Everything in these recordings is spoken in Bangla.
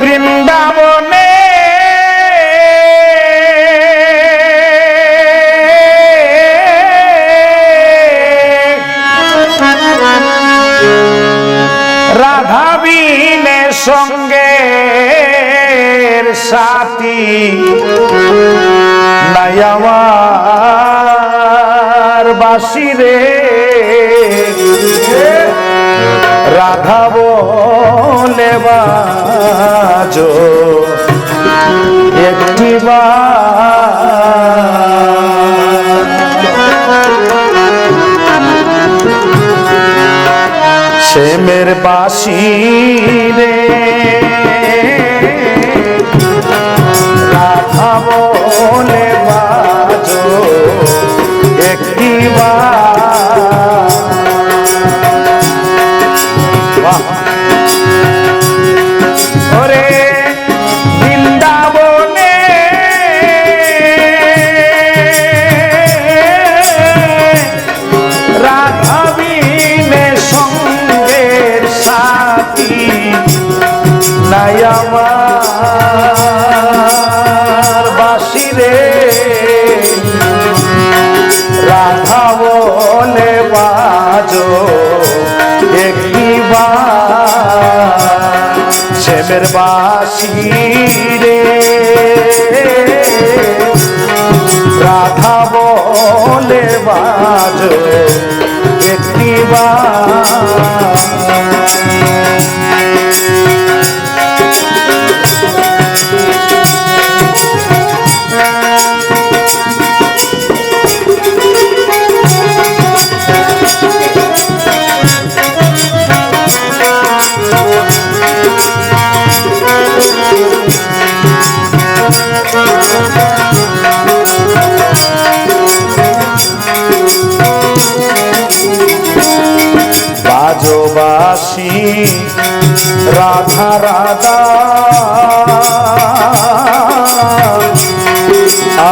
বৃন্দাবনে রাধা বিনে সঙ্গের সাথী নাই আমার বাসি রে রাধা বলে বাজো একটিবার শ্যামের বাসি রে রাধা বলে বাজো একটিবার ওরে বৃন্দাবনে রাধা বিনে সঙ্গের সাথী নাই আমার বাসি রে রাধা বলে বাজো একটিবার শ্যামের বাসি রে রাধা বলে বাজো একটিবার বাজোবাসী রাধা রাধা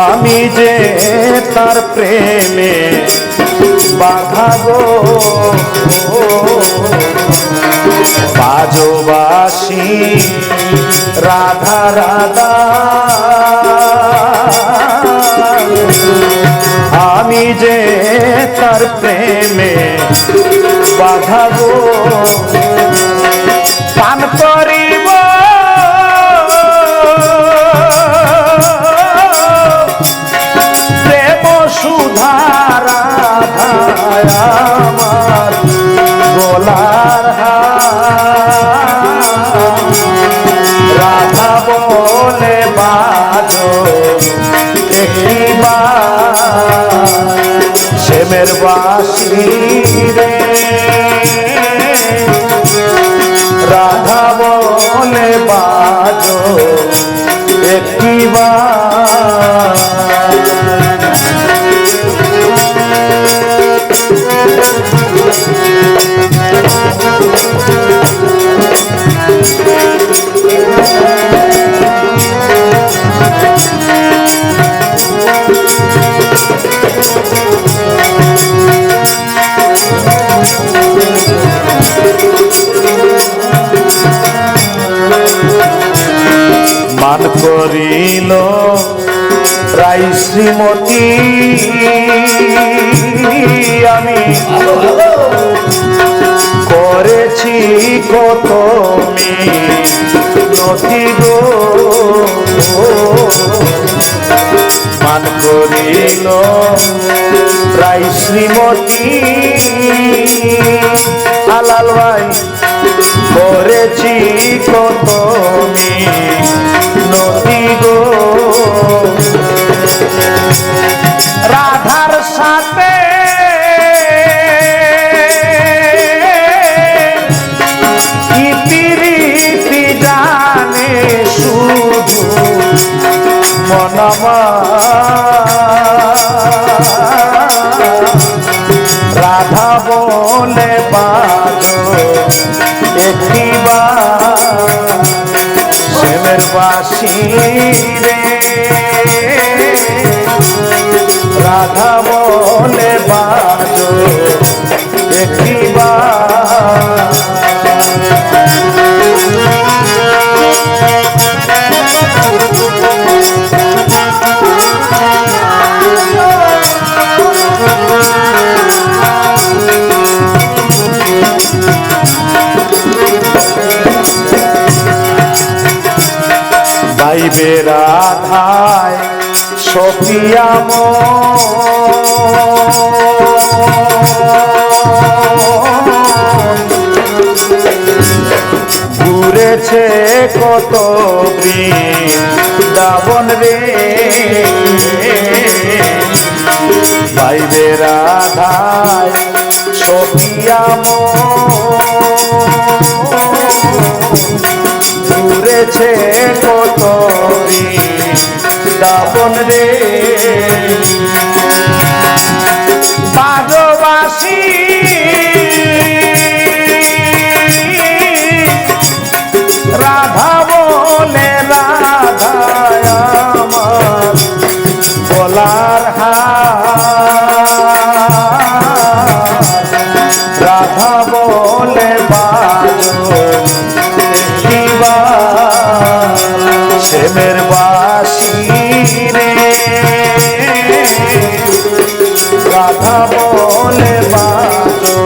আমি যে তার প্রেমে বাধা গো বাজোবাসী রাধা রাধা আমি যে তার প্রেমে বাধা গো পান করিব প্রেম সুধা রাধা আমার গলার রাধা বলে বাজো একটিবার শ্যামের বাসি রে রাধা বলে বাজো একটিবার মান করিল রাই শ্রীমতী আমি করেছি কত মিনতি গো মান করিল রাই শ্রীমতী আলাল ভাই করেছি কত মিনতি গো রাধার সাথে কি প্রীতি জানে শুধু মনমা রাধা বলে বাজো একটিবার শ্যামের বাসি রে রাধা বলে বাজো একটিবার পাইবে রাধায় সখিয়া ঘুরেছে কত বৃন্দাবন রে পাইবে রাধায় সখিয়া ঘুরেছে কত বৃন্দাবন রে বাজবাসী রাধা বলে রাধা আমার বলার রাধা বলে বাজো শ্যামের বাসি রে রাধা বলে বাজো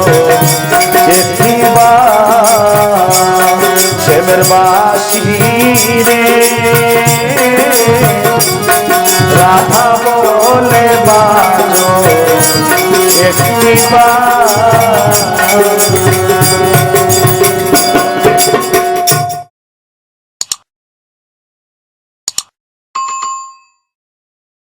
শ্যামের বাসি রে রাধা বলে বাজো একটিবার